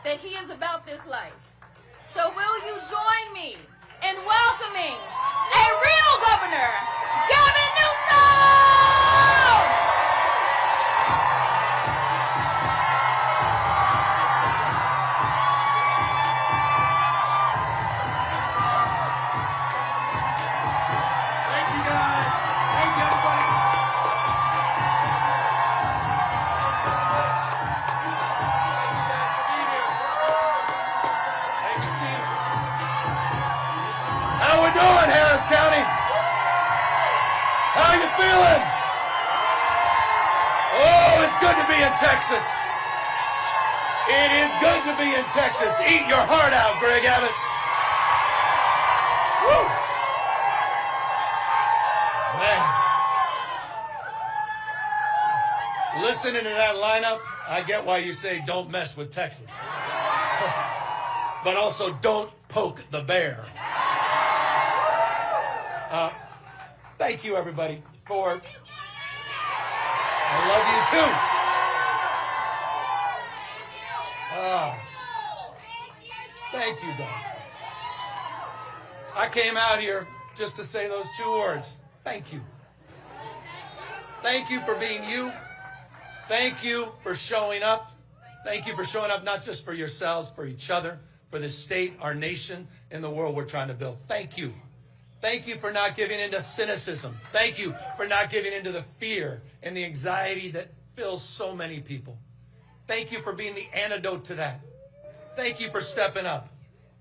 that he is about this life. So will you join me in welcoming a real Governor, Gavin Newsom! How you feeling? Oh, it's good to be in Texas. It is good to be in Texas. Eat your heart out, Greg Abbott. Woo. Man. Listening to that lineup, I get why you say don't mess with Texas. But also don't poke the bear. Thank you, everybody, for... I love you, too. Thank you, guys. I came out here just to say those two words. Thank you. Thank you for being you. Thank you for showing up. Thank you for showing up not just for yourselves, for each other, for this state, our nation, and the world we're trying to build. Thank you. Thank you for not giving into cynicism. Thank you for not giving into the fear and the anxiety that fills so many people. Thank you for being the antidote to that. Thank you for stepping up.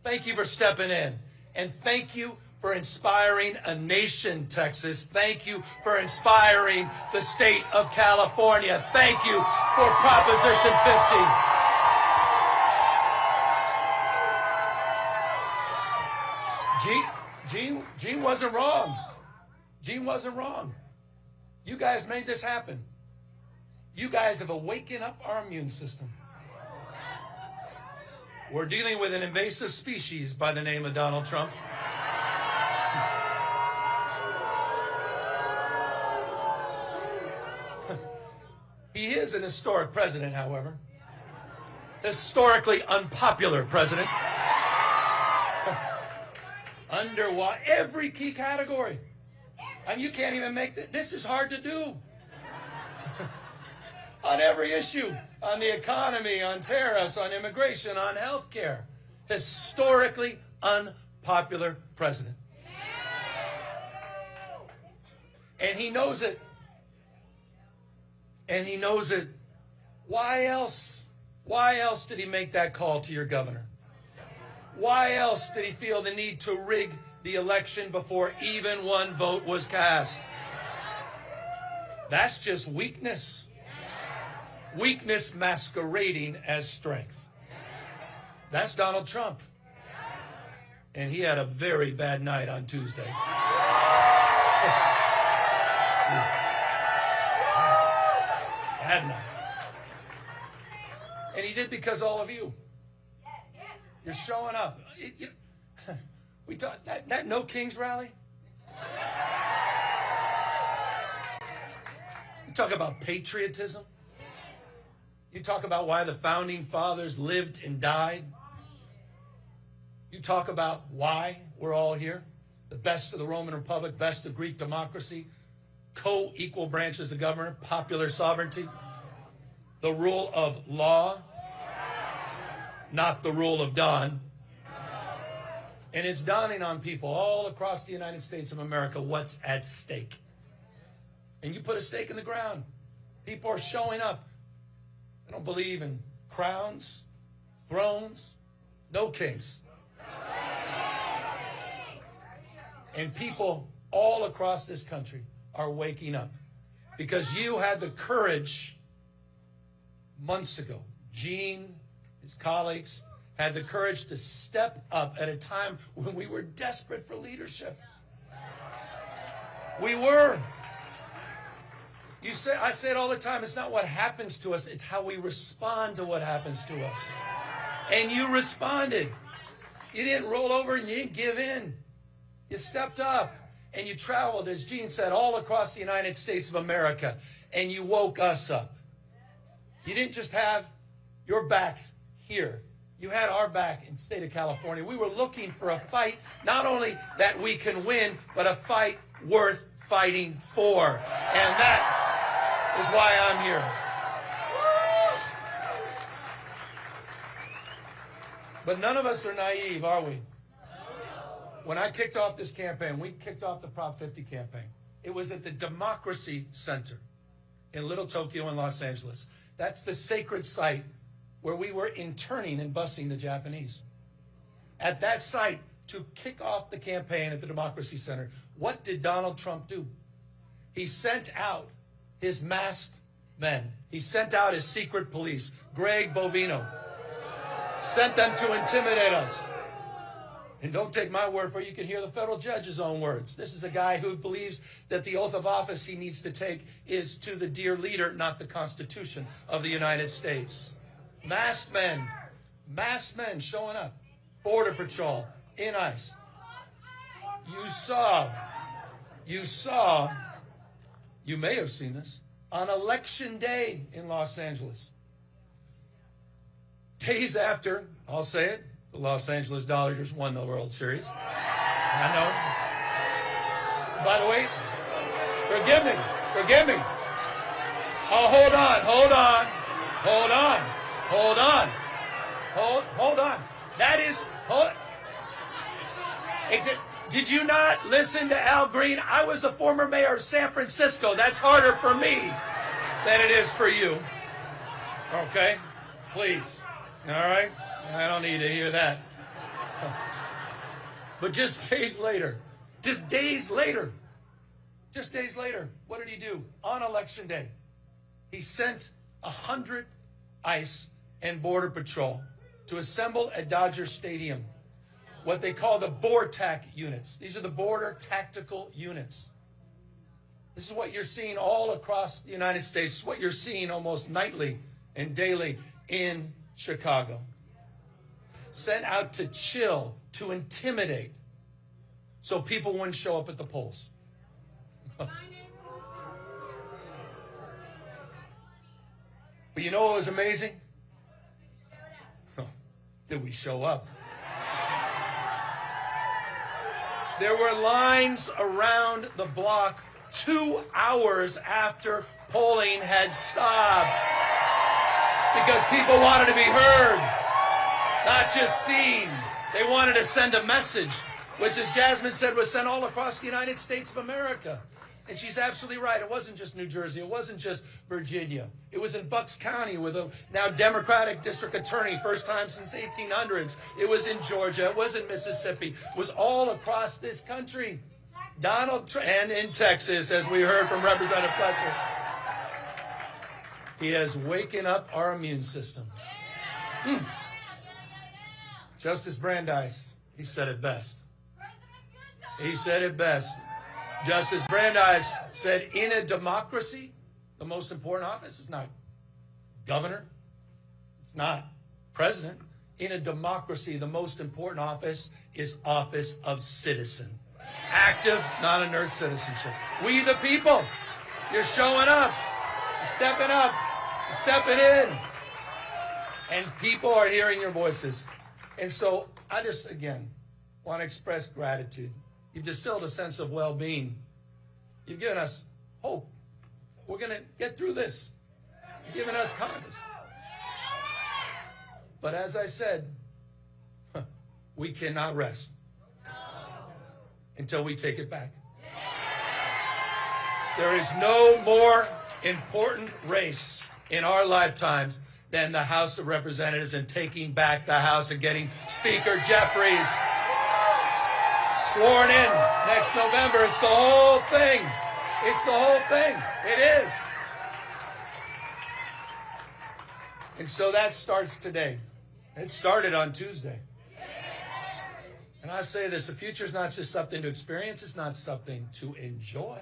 Thank you for stepping in. And thank you for inspiring a nation, Texas. Thank you for inspiring the state of California. Thank you for Proposition 50. Gene wasn't wrong. Gene wasn't wrong. You guys made this happen. You guys have awakened up our immune system. We're dealing with an invasive species by the name of Donald Trump. He is an historic president, however. Historically unpopular president. Under every key category. I mean, you can't even make this. This is hard to do. On every issue. On the economy, on tariffs, on immigration, on health care. Historically unpopular president. And he knows it. And he knows it. Why else? Why else did he make that call to your governor? Why else did he feel the need to rig the election before even one vote was cast? That's just weakness. Weakness masquerading as strength. That's Donald Trump. And he had a very bad night on Tuesday. Bad night. And he did because all of you. You're showing up. We talk that No Kings rally. You talk about patriotism. You talk about why the founding fathers lived and died. You talk about why we're all here. The best of the Roman Republic, best of Greek democracy, co-equal branches of government, popular sovereignty, the rule of law, not the rule of dawn. And it's dawning on people all across the United States of America what's at stake. And you put a stake in the ground. People are showing up. They don't believe in crowns, thrones, no kings. And people all across this country are waking up because you had the courage months ago. Gene, his colleagues, had the courage to step up at a time when we were desperate for leadership. We were. I say it all the time, it's not what happens to us, it's how we respond to what happens to us. And you responded. You didn't roll over and you didn't give in. You stepped up and you traveled, as Gene said, all across the United States of America, and you woke us up. You didn't just have your backs here. You had our back in the state of California. We were looking for a fight, not only that we can win, but a fight worth fighting for. And that is why I'm here. But none of us are naive, are we? When I kicked off this campaign, we kicked off the Prop 50 campaign. It was at the Democracy Center in Little Tokyo in Los Angeles. That's the sacred site where we were interning and busing the Japanese. At that site, to kick off the campaign at the Democracy Center, what did Donald Trump do? He sent out his masked men. He sent out his secret police, Greg Bovino. Sent them to intimidate us. And don't take my word for it. You can hear the federal judge's own words. This is a guy who believes that the oath of office he needs to take is to the dear leader, not the Constitution of the United States. Masked men showing up. Border Patrol, in ICE. You may have seen this, on Election Day in Los Angeles. Days after, I'll say it, the Los Angeles Dodgers won the World Series. I know. By the way, forgive me. Oh, hold on. That is, did you not listen to Al Green? I was the former mayor of San Francisco. That's harder for me than it is for you. Okay? Please. All right? I don't need to hear that. But just days later, what did he do? On Election Day, he sent 100 ICE and Border Patrol to assemble at Dodger Stadium, what they call the BORTAC units. These are the Border Tactical Units. This is what you're seeing all across the United States, what you're seeing almost nightly and daily in Chicago. Sent out to chill, to intimidate, so people wouldn't show up at the polls. But you know what was amazing? Did we show up? There were lines around the block 2 hours after polling had stopped because people wanted to be heard, not just seen. They wanted to send a message, which, as Jasmine said, was sent all across the United States of America. And she's absolutely right. It wasn't just New Jersey. It wasn't just Virginia. It was in Bucks County with a now Democratic district attorney, first time since 1800s. It was in Georgia. It was in Mississippi. It was all across this country. Donald Trump, and in Texas, as we heard from Representative Fletcher. He has waken up our immune system. Justice Brandeis, he said it best. Justice Brandeis said, in a democracy, the most important office is not governor. It's not president. In a democracy, the most important office is office of citizen. Active, not inert citizenship. We the people, you're showing up, you're stepping up, you're stepping in. And people are hearing your voices. And so I just, again, want to express gratitude. You've distilled a sense of well-being. You've given us hope. We're going to get through this. You've given us confidence. But as I said, we cannot rest until we take it back. There is no more important race in our lifetimes than the House of Representatives and taking back the House and getting Speaker Jeffries sworn in next November. It's the whole thing. It's the whole thing. It is. And so that starts today. It started on Tuesday. And I say this, the future is not just something to experience. It's not something to enjoy.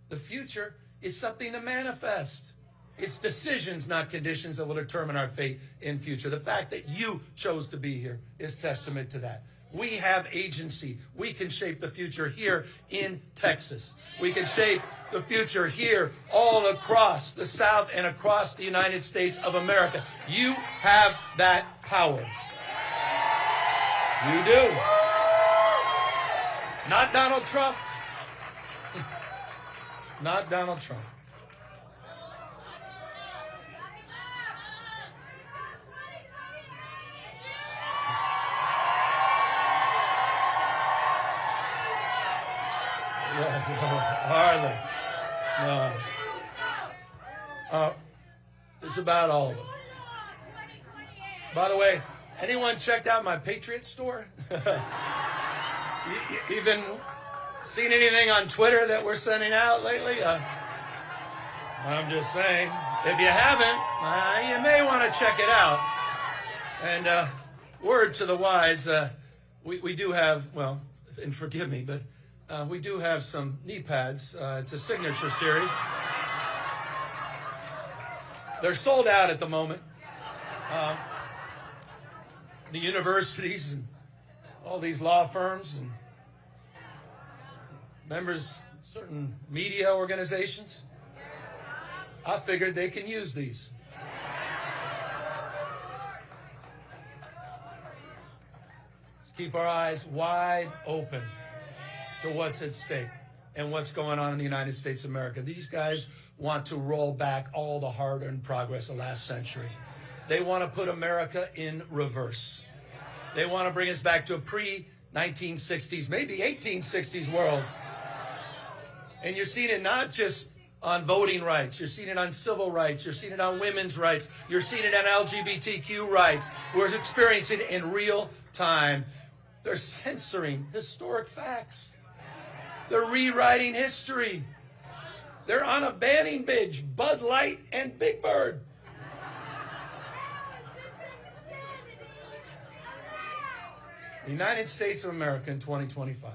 The future is something to manifest. It's decisions, not conditions, that will determine our fate in future. The fact that you chose to be here is testament to that. We have agency. We can shape the future here in Texas. We can shape the future here all across the South and across the United States of America. You have that power. You do. Not Donald Trump. Not Donald Trump. Hardly. No. It's about all of it. By the way, anyone checked out my Patriot store? You been seen anything on Twitter that we're sending out lately? I'm just saying, if you haven't, you may want to check it out. And word to the wise, we do have, well, and forgive me, but we do have some knee pads. It's a signature series. They're sold out at the moment. The universities and all these law firms and members of certain media organizations, I figured they can use these. Let's keep our eyes wide open to what's at stake and what's going on in the United States of America. These guys want to roll back all the hard-earned progress of last century. They want to put America in reverse. They want to bring us back to a pre-1960s, maybe 1860s world. And you're seeing it not just on voting rights. You're seeing it on civil rights. You're seeing it on women's rights. You're seeing it on LGBTQ rights. We're experiencing it in real time. They're censoring historic facts. They're rewriting history. They're on a banning binge, Bud Light and Big Bird. The United States of America in 2025.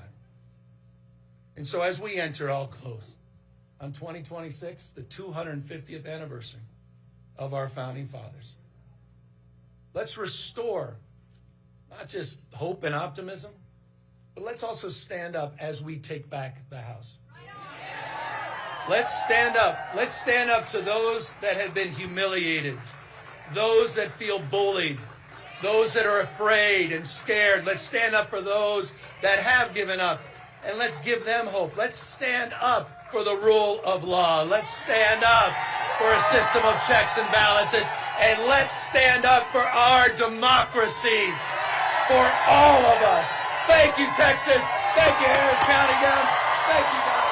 And so as we enter, I'll close, on 2026, the 250th anniversary of our founding fathers. Let's restore not just hope and optimism, but let's also stand up as we take back the House. Let's stand up. Let's stand up to those that have been humiliated, those that feel bullied, those that are afraid and scared. Let's stand up for those that have given up, and let's give them hope. Let's stand up for the rule of law. Let's stand up for a system of checks and balances, and let's stand up for our democracy, for all of us. Thank you, Texas. Thank you, Harris County Dems. Thank you, guys.